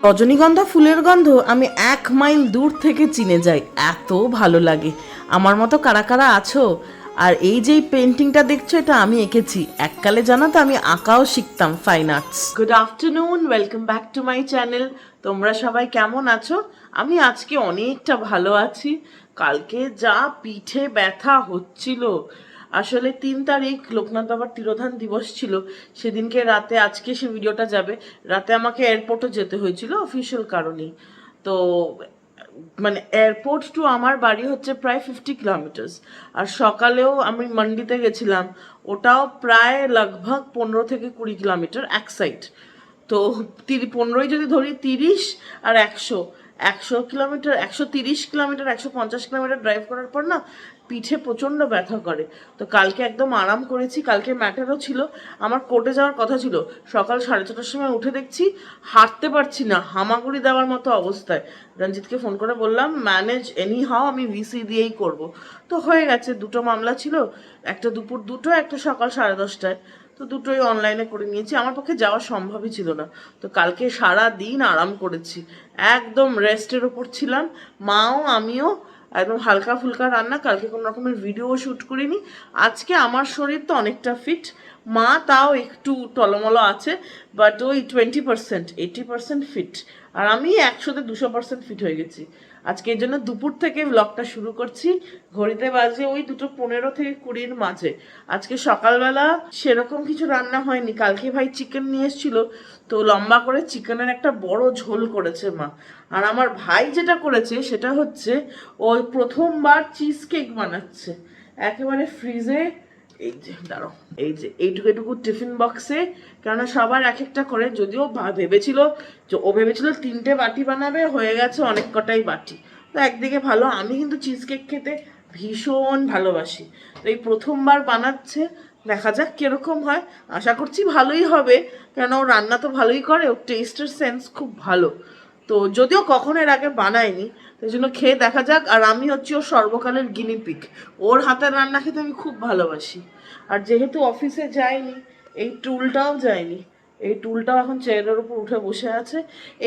রজনীগন্ধা ফুলের গন্ধ আমি 1 মাইল দূর থেকে চিনে যাই, এত ভালো লাগে। আমার মতো কারা কারা আছো? আর এই যে পেন্টিংটা দেখছো, এটা আমি এঁকেছি। এককালে জানো তো আমি আঁকাও শিখতাম, fine arts. Good afternoon, welcome back to my channel. তোমরা সবাই কেমন আছো? আমি আজকে অনেকটা ভালো আছি। কালকে যা পিঠে ব্যথা হচ্ছিল, আসলে 3 তারিখ লোকনাথ বাবার তিরোধান দিবস ছিল। সেদিনকে রাতে, আজকে সে ভিডিওটা যাবে, রাতে আমাকে এয়ারপোর্টও যেতে হয়েছিল অফিসিয়াল কারণেই। তো মানে এয়ারপোর্ট টু আমার বাড়ি হচ্ছে প্রায় 50 কিলোমিটার্স। আর সকালেও আমি মান্ডিতে গেছিলাম, ওটাও প্রায় লগভগ 15 থেকে 20 কিলোমিটার এক সাইড। তো 15ই যদি ধরি, 30 আর 100 কিলোমিটার, 130 কিলোমিটার, 150 কিলোমিটার ড্রাইভ করার পর না পিঠে প্রচণ্ড ব্যথা করে। তো কালকে একদম আরাম করেছি। কালকে ম্যাটারও ছিল, আমার কোর্টে যাওয়ার কথা ছিল। সকাল 6:30টার সময় উঠে দেখছি হাঁটতে পারছি না, হামাগুড়ি দেওয়ার মতো অবস্থায়। রঞ্জিতকে ফোন করে বললাম ম্যানেজ এনি হাও, আমি ভিসি দিয়েই করব। তো হয়ে গেছে, দুটো মামলা ছিল, একটা দুপুর 2টো, একটা সকাল 10:30টায়। তো দুটোই অনলাইনে করে নিয়েছি, আমার পক্ষে যাওয়া সম্ভবই ছিল না। তো কালকে সারা দিন আরাম করেছি, একদম রেস্টের ওপর ছিলাম। মাও আমিও একদম হালকা ফুলকা রান্না। কালকে কোনো রকমের ভিডিও শ্যুট করিনি। আজকে আমার শরীর তো অনেকটা ফিট, মা তাও একটু টলমলো আছে, বাট ওই 20%, 80% ফিট। আর আমি 100-200% ফিট হয়ে গেছি আজকে। এই জন্য দুপুর থেকে ব্লগটা শুরু করছি। ঘড়িতে বাজে ওই 2:15 থেকে 20-র মাঝে। আজকে সকালবেলা সেরকম কিছু রান্না হয়নি। কালকে ভাই চিকেন নিয়ে এসেছিল, তো লম্বা করে চিকেনের একটা বড় ঝোল করেছে মা। আর আমার ভাই যেটা করেছে সেটা হচ্ছে, ওই প্রথমবার চিজ কেক বানাচ্ছে একেবারে ফ্রিজে। এই যে দাঁড়াও, এই যে এইটুকু এটুকু টিফিন বক্সে, কেননা সবার এক একটা করে। যদিও ভেবেছিল যে, ও ভেবেছিল 3টে বাটি বানাবে, হয়ে গেছে অনেক কটাই বাটি। তো একদিকে ভালো, আমি কিন্তু চিজ কেক খেতে ভীষণ ভালোবাসি। তো এই প্রথমবার বানাচ্ছে, দেখা যাক কিরকম হয়। আশা করছি ভালোই হবে, কেন ও রান্না তো ভালোই করে, ওর টেস্টের সেন্স খুব ভালো। তো যদিও কখনো এর আগে বানায়নি, সেই জন্য খেয়ে দেখা যাক। আর আমি হচ্ছি ওর সর্বকালের গিনিপিগ, ওর হাতের রান্না খেতে আমি খুব ভালোবাসি। আর যেহেতু অফিসে যাইনি, এই টুলটাও যায়নি। এই টুলটাও এখন চেয়ারের উপর উঠে বসে আছে।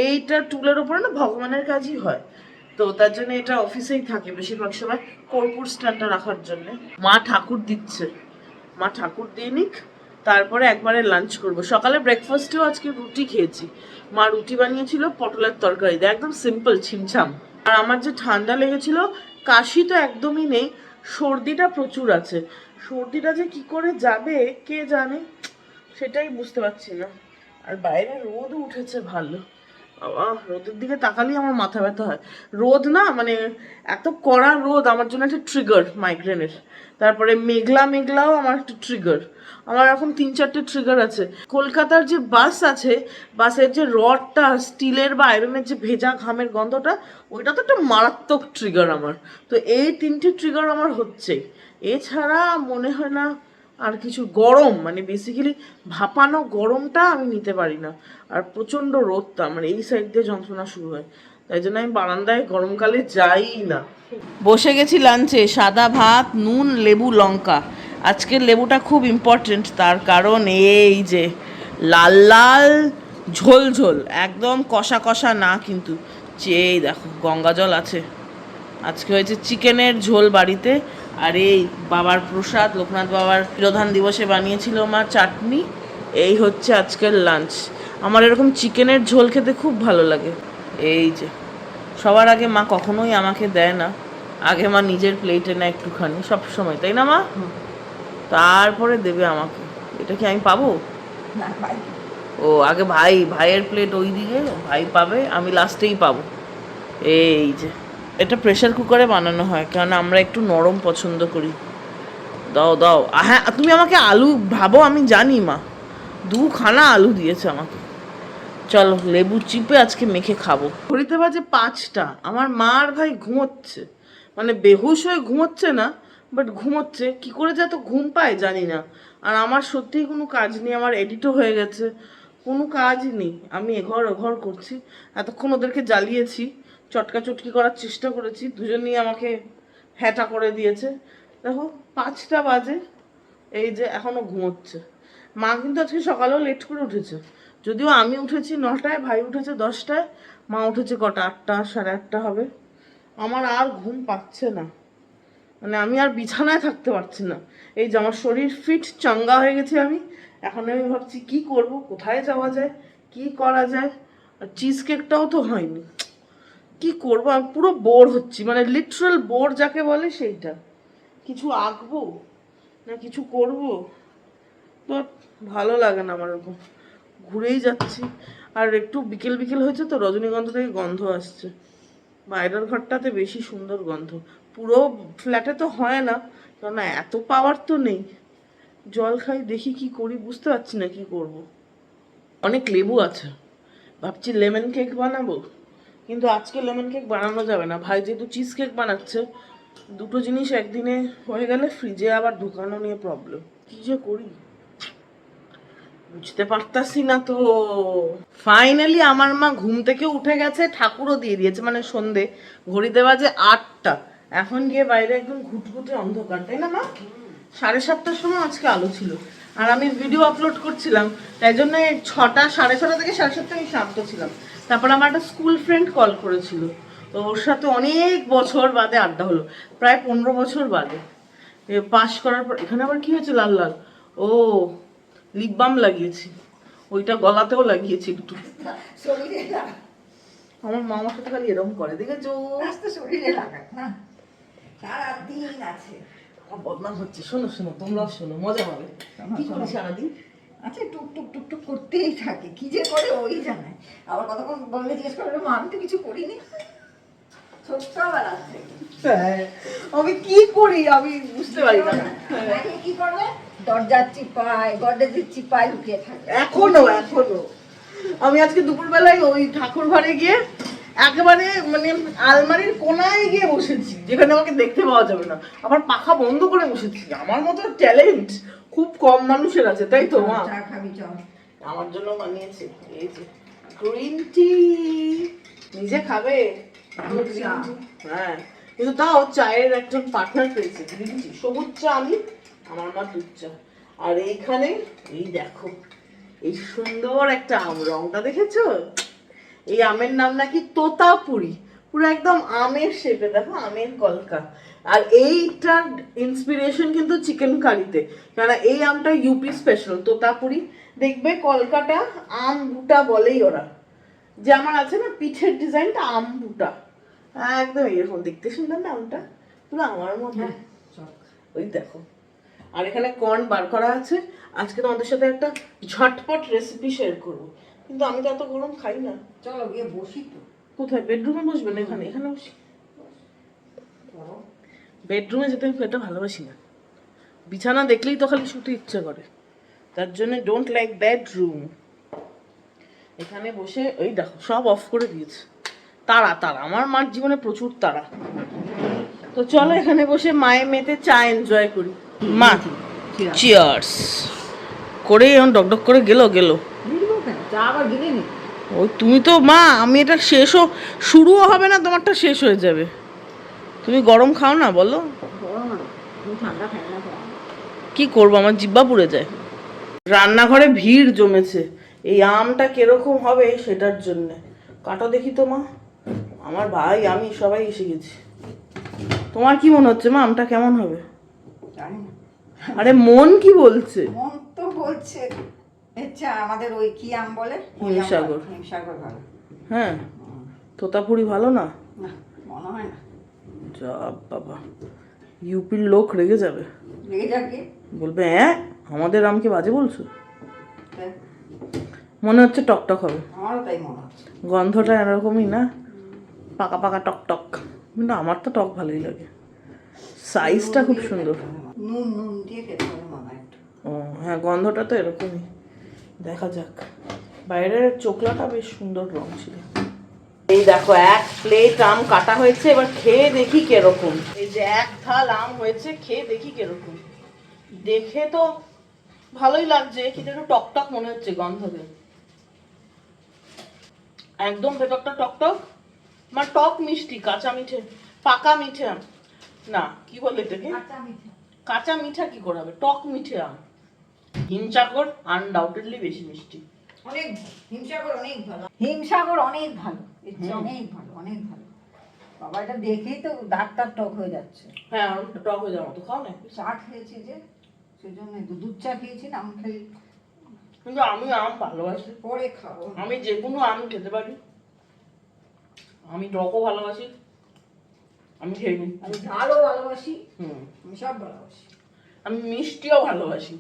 এইটা টুলের উপরে না ভগবানের কাজই হয়, তো তার জন্য এটা অফিসেই থাকে বেশিরভাগ সময়, কর্পূর স্ট্যান্ডটা রাখার জন্য। মা ঠাকুর দিচ্ছে, মা ঠাকুর দিয়ে নিক, তারপরে একবারে লাঞ্চ করব। সকালে ব্রেকফাস্টেও আজকে রুটি খেয়েছি। মা রুটি বানিয়েছিল পটলের তরকারি দিয়ে, একদম সিম্পল ছিমছাম। আর আমার যে ঠান্ডা লেগেছিল, কাশি তো একদমই নেই, সর্দিটা প্রচুর আছে। সর্দিটা যে কি করে যাবে কে জানে, সেটাই বুঝতে পারছি না। আর বাইরে রোদ উঠেছে ভালো, বাবা রোদের দিকে তাকালেই আমার মাথা ব্যথা হয়। রোদ না মানে এত কড়া রোদ আমার জন্য একটা ট্রিগার মাইগ্রেনের। তারপরে মেঘলা মেঘলাও আমার একটা ট্রিগার। আমার এখন 3-4টে ট্রিগার আছে। কলকাতার যে বাস আছে, বাসের যে রডটা স্টিলের বা আয়রনের যে ভেজা ঘামের গন্ধটা, ওইটা তো একটা মারাত্মক ট্রিগার আমার। তো এই 3টে ট্রিগার আমার হচ্ছে, এছাড়া মনে হয় না আর কিছু। গরম মানে বেসিক্যালি ভাপানো গরমটা আমি নিতে পারি না। আর প্রচণ্ড রোদটা আমার এই সাইড দিয়ে যন্ত্রণা শুরু হয়, তাই জন্য আমি বারান্দায় গরমকালে যাই না। বসে গেছি লাঞ্চে, সাদা ভাত, নুন, লেবু, লঙ্কা। আজকের লেবুটা খুব ইম্পর্টেন্ট, তার কারণ এই যে লাল লাল ঝোল ঝোল, একদম কষা কষা না কিন্তু। এই দেখো গঙ্গা জল আছে। আজকে হয়েছে চিকেনের ঝোল বাড়িতে। আর এই বাবার প্রসাদ, লোকনাথ বাবার তিরোধান দিবসে বানিয়েছিল মা চাটনি। এই হচ্ছে আজকের লাঞ্চ। আমার এরকম চিকেনের ঝোল খেতে খুব ভালো লাগে। এই যে সবার আগে মা কখনোই আমাকে দেয় না, আগে মা নিজের প্লেটে নেয় একটুখানি সব সময়, তাই না মা? তারপরে দেবে আমাকে। এটা কি আমি পাবো? ও আগে ভাইয়ের প্লেট ওই দিকে, ভাই পাবে, আমি লাস্টেই পাবো। এই যে এটা প্রেসার কুকারে বানানো হয়, কারণ আমরা একটু নরম পছন্দ করি। দাও দাও। হ্যাঁ তুমি আমাকে আলু ভাবো, আমি জানি মা 2খানা আলু দিয়েছে আমাকে। চলো লেবু চিপে আজকে মেখে খাবো। ঘড়িতে বাজে 5টা, আমার মা আর ভাই ঘুমোচ্ছে, মানে বেহুশ হয়ে ঘুমোচ্ছে না, বাট ঘুমোচ্ছে। কি করে যে এত ঘুম পায় জানি না। আর আমার সত্যিই কোনো কাজ নেই, আমার এডিটও হয়ে গেছে, কোনো কাজ নেই। আমি এঘর ওঘর করছি, এতক্ষণ ওদেরকে জ্বালিয়েছি, চটকা চটকি করার চেষ্টা করেছি, দুজনেই আমাকে হ্যাটা করে দিয়েছে। দেখো 5টা বাজে, এই যে এখনো ঘুমোচ্ছে। মা কিন্তু আজকে সকালেও লেট করে উঠেছে, যদিও আমি উঠেছি 9টায়, ভাই উঠেছে 10টায়, মা উঠেছে কটা, 8টা 8:30 হবে। আমার আর ঘুম পাচ্ছে না, মানে আমি আর বিছানায় থাকতে পারছি না। এই যে আমার শরীর ফিট চাঙ্গা হয়ে গেছে আমি। এখন আমি ভাবছি কি করব, কোথায় যাওয়া যায়, কি করা যায়। আর চিজ কেকটাও তো হয়নি, কি করব, আমি পুরো বোর হচ্ছি, মানে লিটারাল বোর যাকে বলে সেইটা। কিছু আঁকবো না কিছু করব, তো ভালো লাগে না আমার, এরকম ঘুরেই যাচ্ছি। আর একটু বিকেল বিকেল হয়েছে তো, রজনীগন্ধা থেকে গন্ধ আসছে। বাইরের ঘরটাতে বেশি সুন্দর গন্ধ, পুরো ফ্ল্যাটে তো হয় না, কারণ এত পাওয়ার তো নেই। জল খাই, দেখি কি করি, বুঝতে পারছি না কি করব। অনেক লেবু আছে, ভাবছি লেমন কেক বানাবো, কিন্তু আজকে লেমন কেক বানানো যাবে না। ভাই যেহেতু চিজ কেক বানাচ্ছে, দুটো জিনিস একদিনে হয়ে গেলে ফ্রিজে আবার ঢুকানো নিয়ে প্রবলেম। কি যে করি বুঝতে পারতাছি না তো। ফাইনালি আমার মা ঘুম থেকে উঠে গেছে, ঠাকুরও দিয়ে দিয়েছে, মানে সন্ধে, ঘড়িতে বাজে 8টা। এখন গিয়ে বাইরে একদম ঘুটঘুটে অন্ধকার, তাই না মা? 7:30টার সময় আজকে আলো ছিল, আর আমি ভিডিও আপলোড করছিলাম, তাই জন্য 6টা 6:30 থেকে 7:30 আমি শান্ত ছিলাম। তারপর আমার একটা স্কুল ফ্রেন্ড কল করেছিল, তো ওর সাথে অনেক বছর বাদে আড্ডা হলো, প্রায় 15 বছর বাদে। পাশ করার পর এখানে আবার কি হয়েছে লাল লাল, ও লিপ বাম লাগিয়েছি, ওইটা গলাতেও লাগিয়েছি একটু। আমার মা আমার সাথে খালি এরকম করে, দেখেছো? শরীরে লাগাক না, সারাদিন আছে বদনাম হচ্ছে। শোনো শোনো, তোমরাও শোনো, মজা হবে। কি করি সারাদিন? আচ্ছা, টুক টুক টুক টুক করতেই থাকে, কি যে করে ওই জানে। আবার কতক্ষণ বললে জিজ্ঞেস করবে, মা আমি তো কিছু করিনি, ছোট্টবেলা থেকে। আমি কি করি আমি বুঝতে পারি না। কি করবে? দরজার চিপায়, গডরেজের চিপায় লুকিয়ে থাকে। এখনো আমি আজকে দুপুরবেলায় ওই ঠাকুর ঘরে গিয়ে একেবারে মানে আলমারির কোনায় গিয়ে বসেছি, যেখানে আমাকে দেখতে পাওয়া যাবে না, আবার পাখা বন্ধ করে বসেছি। আমার মতো ট্যালেন্ট খুব কম মানুষের আছে, তাই তো মা? চা খাবি? চল, আমার জন্য বানিয়েছে এই যে গ্রিন টি। নিজে খাবে? হ্যাঁ, কিন্তু তাও চায়ের একজন পার্টনার পেয়েছে, গ্রিন টি। সবুজ চা আমি, আমার মা দুধ চা। আর এইখানে এই দেখো, এই সুন্দর একটা আম, রংটা দেখেছো? এই আমের নাম নাকি তোতাপুরি, পুরো একদম আমের শেপে, দেখো আমের কলকা। আর এইটার ইন্সপিরেশন কিন্তু চিকেন কারিতে, কারণ এই আমটা ইউপি স্পেশাল তোতাপুরি। দেখবে কলকাতা আম বুটা বলেই ওরা, যে আমার আছে না পিঠের ডিজাইনটা আম বুটা, একদম এরকম দেখতে সুন্দর না আমটা, পুরো আমার মতো। ওই দেখো, আর এখানে কর্ন বার করা আছে। আজকে তোমাদের সাথে একটা ঝটপট রেসিপি শেয়ার করবো, কিন্তু আমি তো এত গরম খাই না। চলো গিয়ে বসি তো। কোথায়? বেডরুমে বসবেন? এখানে এখানে বসি। বেডরুমে যেতে আমি এটা ভালোবাসি না, বিছানা দেখলেই তো খালি শুতে ইচ্ছে করে, তার জন্য ডোন্ট লাইক বেডরুম। এখানে বসে ওই দেখো সব অফ করে দিয়েছে, তারা তারা, আমার মার জীবনে প্রচুর তারা। তো চলো এখানে বসে মায়ে মেতে চা এনজয় করি। মা চিয়ার্স করে এখন ডকডক করে গেলো। চা আবার গিলে নি? ওই তুমি তো মা, আমি এটা শেষও শুরুও হবে না, তোমারটা শেষ হয়ে যাবে। তুমি গরম খাও না বলো? ঠান্ডা খাই না। কি করবো, আমার জিব্বা পুড়ে যায়। রান্নাঘরে ভিড় জমেছে, এই আমটা কিরকম হবে সেটার জন্য। কাটো দেখি তো মা, আমার ভাই আমি সবাই এসে গেছি। তোমার কি মনে হচ্ছে মা, আমটা কেমন হবে? জানি না, আরে মন কি বলছে? মন তো বলছে আচ্ছা আমাদের ওই কি আম বলে, হিমসাগর। হিমসাগর ভালো। হ্যাঁ, তোতাপুরি ভালো না? না, মনে হয় না। যা বাবা, ইউপির লোক রেগে যাবে, লেগে যাকে বলবে হ্যাঁ আমাদের আমকে বাজে বলছো। মনে হচ্ছে টকটক হবে, আমারও তাই মনে হচ্ছে। গন্ধটা এরকমই না, পাকা পাকা টকটক, কিন্তু আমার তো টক ভালোই লাগে। সাইজটা খুব সুন্দর। নুন নুন দিয়ে খেতে হবে মনে হয় একটু। ও হ্যাঁ, গন্ধটা তো এরকমই। দেখা যাক, বাইরের চোখলাটা বেশ সুন্দর রং ছিল। এই দেখো এক প্লেট আম কাটা হয়েছে, এবার খেয়ে দেখি কিরকম। এই যে এক থাল আম হয়েছে, খেয়ে দেখি কিরকম। দেখে তো ভালোই লাগছে, কিন্তু একটু টকটক মনে হচ্ছে গন্ধতে, একদম ভেতরটা টকটক, মানে টক মিষ্টি, কাঁচা মিঠে, পাকা মিঠে আম না, কি বলে এটাকে, কাঁচা মিঠা কি করে হবে, টক মিঠে আম। হিমসাগর আনডাউটেডলি বেশি মিষ্টি, অনেক হিমসাগর অনেক ভালো, হিমসাগর অনেক ভালো, এর চেয়ে অনেক ভালো, অনেক ভালো। বাবা এটা দেখেই তো ডাক্তার টক হয়ে যাচ্ছে। হ্যাঁ টক হয়ে যাওয়া তো খাও না। চা খেয়েছি যে সেই জন্য দুধ চা খেয়েছি না, আম খেয়ে। কিন্তু আমি আম ভালোবাসি, পরে খাবো। আমি যে কোনো আম খেতে পারি, আমি টকও ভালোবাসি, আমি খেয়ে নিই। আমি ঝালও ভালোবাসি, আমি সব ভালোবাসি। আমি মিষ্টিও ভালোবাসি।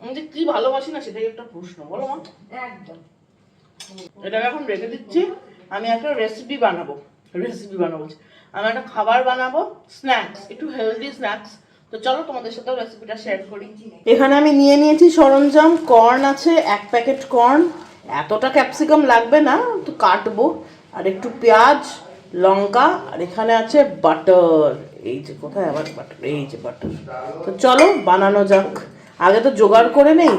আমি যে কি ভালোবাসি না সেটাই একটা প্রশ্ন, বলো মা। একদম। এটাকে এখন রেখে দিচ্ছি, আমি একটা রেসিপি বানাবো। আমি একটা খাবার বানাবো, স্ন্যাক্স, একটু হেলদি স্ন্যাক্স। তো চলো তোমাদের সাথেও রেসিপিটা শেয়ার করি। এখানে আমি নিয়ে নিয়েছি সরঞ্জাম। কর্ন আছে 1 প্যাকেট কর্ন, এতটা ক্যাপসিকাম লাগবে না, তো কাটবো। আর একটু পেঁয়াজ, লঙ্কা, আর এখানে আছে বাটার। এই যে কোথায় আবার বাটার, এই যে বাটার। তো চলো বানানো যাক। আগে তো জোগাড় করে নেই,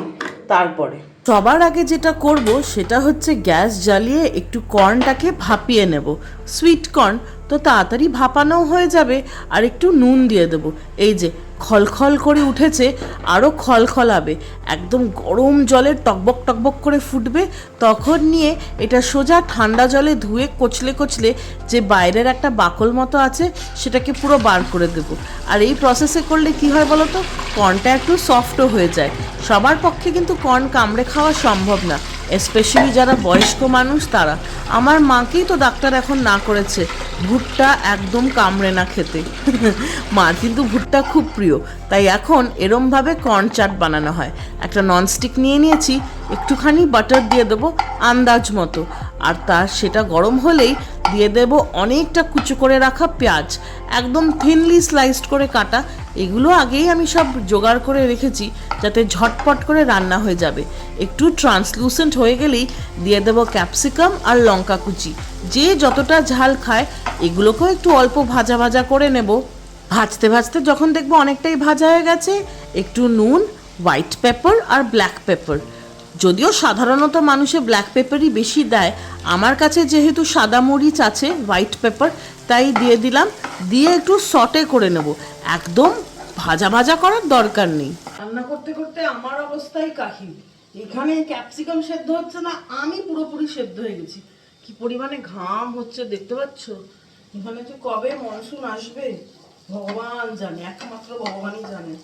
তারপরে। সবার আগে যেটা করব সেটা হচ্ছে গ্যাস জ্বালিয়ে একটু কর্নটাকে ভাপিয়ে নেব। সুইট কর্ন তো তাড়াতাড়ি ভাপানো হয়ে যাবে। আর একটু নুন দিয়ে দেবো। এই যে খলখল করে উঠেছে, আরও খলখলাবে, একদম গরম জলের টকবক টকবক করে ফুটবে। তখন নিয়ে এটা সোজা ঠান্ডা জলে ধুয়ে কচলে কচলে যে বাইরের একটা বাকল মতো আছে সেটাকে পুরো বার করে দেবো। আর এই প্রসেসে করলে কি হয় বলো তো, কর্নটা একটু সফটও হয়ে যায়। সবার পক্ষে কিন্তু কর্ন কামড়ে খাওয়া সম্ভব না, স্পেশালি যারা বয়স্ক মানুষ তারা। আমার মাকেই তো ডাক্তার এখন না করেছে ভুট্টা একদম কামড়ে না খেতে। মার কিন্তু ভুট্টা খুব প্রিয়, তাই এখন এরমভাবে কর্ন চাট বানানো হয়। একটা ননস্টিক নিয়ে নিয়েছি, একটুখানি বাটার দিয়ে দেবো আন্দাজ মতো। আর সেটা গরম হলেই দিয়ে দেবো অনেকটা কুচো করে রাখা পেঁয়াজ, একদম থিনলি স্লাইসড করে কাটা। এগুলো আগেই আমি সব জোগাড় করে রেখেছি যাতে ঝটপট করে রান্না হয়ে যাবে। একটু ট্রান্সলুসেন্ট হয়ে গেলেই দিয়ে দেবো ক্যাপসিকাম আর লঙ্কা কুচি। যে যতটা ঝাল খায় এগুলোকেও একটু অল্প ভাজা ভাজা করে নেব। ভাজতে ভাজতে যখন দেখবো অনেকটাই ভাজা হয়ে গেছে, একটু নুন, হোয়াইট পেপার আর ব্ল্যাক পেপার। যদিও সাধারণত মানুষে ব্ল্যাক পেপারই বেশি দেয়, আমার কাছে যেহেতু সাদা মরিচ আছে, হোয়াইট পেপার, তাই দিয়ে দিলাম। দিয়ে একটু সটে করে নেব, একদম ভাজা ভাজা করার দরকার নেই। রান্না করতে করতে আমার অবস্থাই কাহিল। এখানে ক্যাপসিকাম সেদ্ধ হচ্ছে না, আমি পুরোপুরি সেদ্ধ হয়ে গেছি। কি পরিমাণে ঘাম হচ্ছে দেখতে পাচ্ছ। এখানে যে কবে মনসুন আসবে ভগবান জানে, একমাত্র ভগবানই জানে।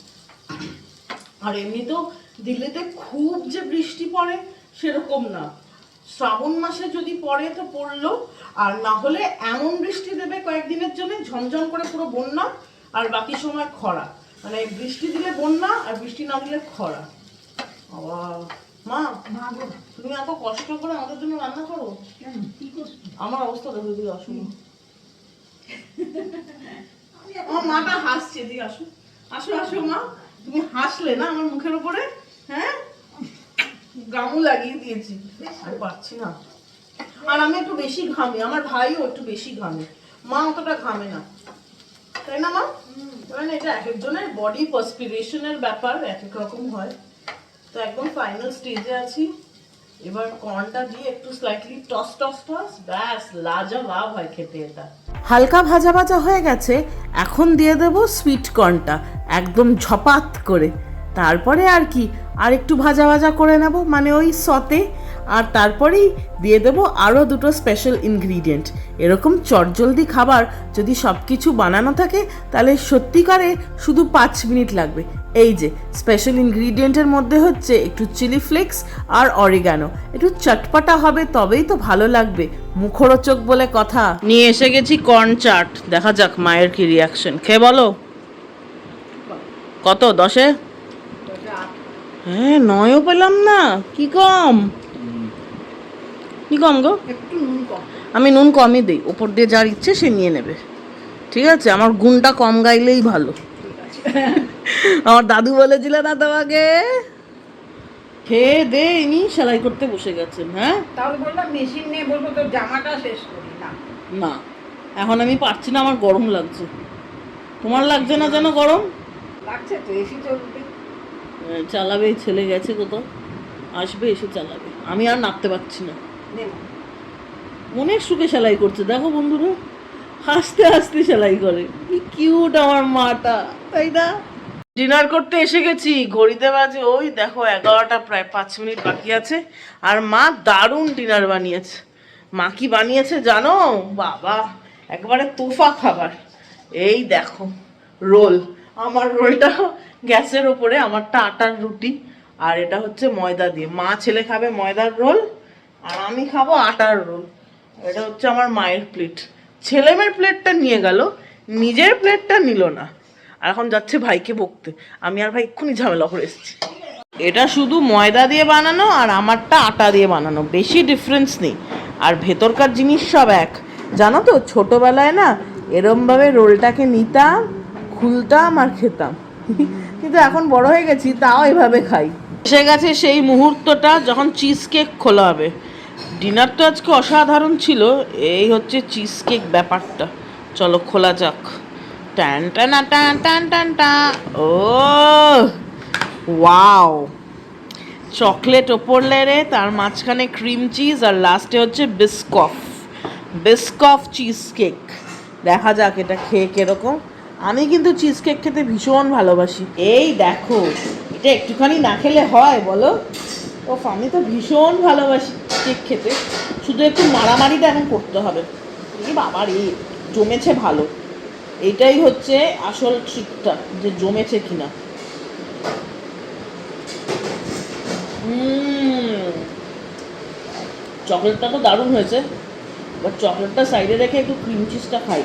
আর এমনিতেও দিল্লিতে খুব যে বৃষ্টি পড়ে সেরকম না, শ্রাবণ মাসে যদি পড়ে তো পড়লো, আর না হলে এমন বৃষ্টি দেবে কয়েকদিনের জন্য ঝমঝম করে পুরো বন্যা, আর বাকি সময় খরা। মানে বৃষ্টি দিলে বন্যা আর বৃষ্টি না দিলে খরা। মা, তুমি এত কষ্ট করে আমাদের জন্য রান্না করো, আমার অবস্থা দেখো দিদি। আসুন আমার মাটা হাসছে, দিদি আসো আসো আসো মা। তুমি হাসলে না আমার মুখের উপরে, হ্যাঁ গামু লাগিয়ে দিয়েছি, আর পারছি না। আর আমি একটু বেশি ঘামি, আমার ভাইও একটু বেশি ঘামে, মা অতটা ঘামে না, তাই না মা? মানে এটা এক একজনের বডি পার্সপিরেশনের ব্যাপার, এক এক রকম হয়। তো একদম ফাইনাল স্টেজে আছি। এবার কর্নটা দিয়ে একটু স্লাইটলি টস টস টস, ব্যাস লাজবাব হয় খেতে এটা। হালকা ভাজা ভাজা হয়ে গেছে, এখন দিয়ে দেব সুইট কর্নটা একদম ঝপাত করে। তারপরে আর কি, আর একটু ভাজা ভাজা করে নেব, মানে ওই সতে। আর তারপরেই দিয়ে দেবো আরও দুটো স্পেশাল ইনগ্রিডিয়েন্ট। এরকম চটজলদি খাবার যদি সব কিছু বানানো থাকে তাহলে সত্যিকারে শুধু 5 মিনিট লাগবে। এই যে স্পেশাল ইনগ্রিডিয়েন্টের মধ্যে হচ্ছে একটু চিলি ফ্লেক্স আর অরিগানো। একটু চটপটা হবে তবেই তো ভালো লাগবে, মুখরোচক বলে কথা। নিয়ে এসে গেছি কর্ন চাট, দেখা যাক মায়ের কি রিয়াকশন। খেয়ে বলো কত, 10-এ? হ্যাঁ 9ও পেলাম না, কি কম, কি কম গো? আমি নুন কমই দিই, ওপর দিয়ে যার ইচ্ছে সে নিয়ে নেবে, ঠিক আছে? আমার গুণটা কম গাইলেই ভালো। আমার দাদু বলেছিল না তোমাকে, খেয়ে দে ইনি সেলাই করতে বসে গেছেন। হ্যাঁ তাহলে বললাম মেশিন নিয়ে বলবো তোর জামাটা শেষ করি না। না এখন আমি পারছি না, আমার গরম লাগছে। তোমার লাগছে না যেন গরম লাগছে? তো এসি চলবে, চালাবে, ছেলে গেছে কোথাও, আসবে এসে চালাবে, আমি আর নামতে পারছি না। মনের সুখে সেলাই করছে, দেখো বন্ধুরা, হাসতে হাসতে সেলাই করে, কি কিউট আমার মাটা, তাই না? ডিনার করতে এসে গেছি, ঘড়িতে বাজে ওই দেখো 11টা, প্রায় 5 মিনিট বাকি আছে। আর মা দারুণ ডিনার বানিয়েছে। মা কি বানিয়েছে জানো? বাবা, একবারে তোফা খাবার। এই দেখো রোল, আমার রোলটা গ্যাসের ওপরে, আমারটা আটার রুটি, আর এটা হচ্ছে ময়দা দিয়ে। মা ছেলে খাবে ময়দার রোল, আর আমি খাবো আটার রোল। এটা হচ্ছে আমার মায়ের প্লেট। ছেলে মেয়ের প্লেটটা নিয়ে গেল, নিজের প্লেটটা নিল না। আর এখন যাচ্ছে ভাইকে বকতে। আমি আর ভাই এক্ষুনি ঝামেলা করে এসেছি। এটা শুধু ময়দা দিয়ে বানানো, আর আমারটা আটা দিয়ে বানানো, বেশি ডিফারেন্স নেই। আর ভেতরকার জিনিস সব এক। জানো তো, ছোটবেলায় না এরমভাবে রোলটাকে নিতাম, খুলতাম আর খেতাম। কিন্তু এখন বড় হয়ে গেছি, তাও এভাবে খাই। এসে গেছে সেই মুহূর্তটা যখন চিজ কেক খোলা হবে। ডিনার তো আজকে অসাধারণ ছিল, এই হচ্ছে চিজ কেক ব্যাপারটা। চলো খোলা যাক। টান টান টান টান টান টা। ও ওয়াও, চকলেট ওপর লেয়ারে, তার মাঝখানে ক্রিম চিজ, আর লাস্টে হচ্ছে বিস্কফ চিজ কেক। দেখা যাক এটা খেয়ে কিরকম। আমি কিন্তু চিজ কেক খেতে ভীষণ ভালোবাসি। এই দেখো, এটা একটুখানি না খেলে হয় বলো? ওফ, আমি তো ভীষণ ভালোবাসি কেক খেতে। শুধু একটু মারামারিটা এখন করতে হবে। এই বাবা রে, জমেছে ভালো। এইটাই হচ্ছে আসল ট্রিকটা, যে জমেছে কিনা। চকলেটটা তো দারুণ হয়েছে, বাট চকলেটটা সাইডে রেখে একটু ক্রিম চিজটা খাই,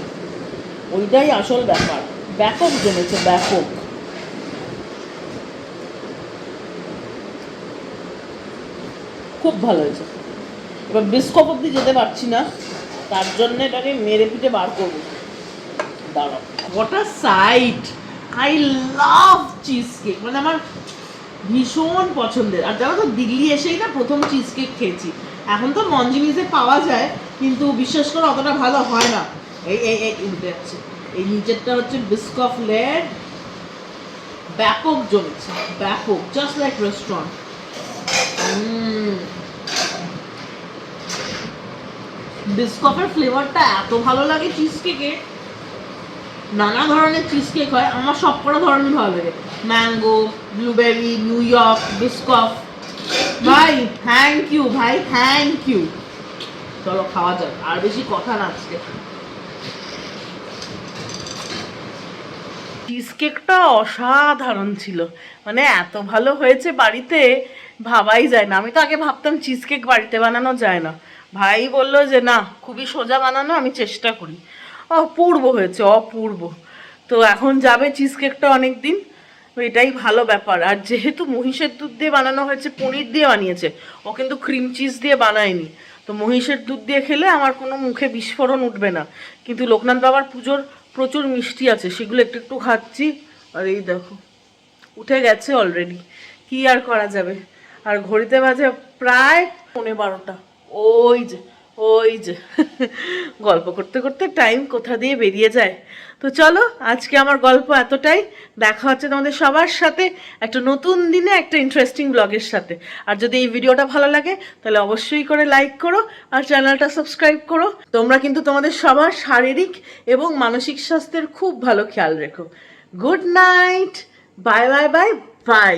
ওইটাই আসল ব্যাপার। ব্যাপক জমেছে, ব্যাপক। খুব ভালো হয়েছে। এবার বিস্কপ অব্দি যেতে পারছি না, তার জন্য এটাকে মেরে পিঠে বার করবো। দাঁড়াও, what a sight! I love cheese cake, মানে আমার ভীষণ পছন্দের। আর জানো তো, দিল্লি এসেই না প্রথম চিজ কেক খেয়েছি। এখন তো মঞ্জিনিসে পাওয়া যায়, কিন্তু বিশ্বাস করে অতটা ভালো হয় না। এই এই এই উল্টে যাচ্ছে। এই নিচেরটা হচ্ছে বিস্কফ লেয়ার, ব্যাপক জমেছে, ব্যাপক, জাস্ট লাইক রেস্টুরেন্ট। বিস্কফের ফ্লেভারটা এত ভালো লাগে চিজ কেকে। নানা ধরনের চিজ কেক হয়, আমার সব কটা ধরনের ভালো লাগে। Mango, blueberry, new York, বিস্কফ। ভাই থ্যাংক ইউ, ভাই থ্যাংক ইউ। চলো খাওয়া যাক, আর বেশি কথা না আজকে। চিজ কেকটা অসাধারণ ছিল, মানে এত ভালো হয়েছে বাড়িতে ভাবাই যায় না। আমি তো আগে ভাবতাম চিজ কেক বাড়িতে বানানো যায় না। ভাই বললো যে না, খুবই সোজা বানানো, আমি চেষ্টা করি। অপূর্ব হয়েছে, অপূর্ব। তো এখন যাবে চিজ কেকটা অনেক দিন, এটাই ভালো ব্যাপার। আর যেহেতু মহিষের দুধ দিয়ে বানানো হয়েছে, পনির দিয়ে বানিয়েছে, ও কিন্তু ক্রিম চিজ দিয়ে বানায়নি। তো মহিষের দুধ দিয়ে খেলে আমার কোনো মুখে বিস্ফোরণ উঠবে না। কিন্তু লোকনাথ বাবার পুজোর প্রচুর মিষ্টি আছে, সেগুলো একটু একটু খাচ্ছি। আর এই দেখো, উঠে গেছে অলরেডি, কি আর করা যাবে। আর ঘড়িতে বাজে প্রায় 11:15। ওই যে ওই যে গল্প করতে করতে টাইম কোথা দিয়ে বেরিয়ে যায়। তো চলো, আজকে আমার গল্প এতটাই। দেখা হচ্ছে তোমাদের সবার সাথে একটা নতুন দিনে, একটা ইন্টারেস্টিং ব্লগের সাথে। আর যদি এই ভিডিওটা ভালো লাগে, তাহলে অবশ্যই করে লাইক করো, আর চ্যানেলটা সাবস্ক্রাইব করো। তোমরা কিন্তু তোমাদের সবার শারীরিক এবং মানসিক স্বাস্থ্যের খুব ভালো খেয়াল রেখো। Good night, bye bye bye bye.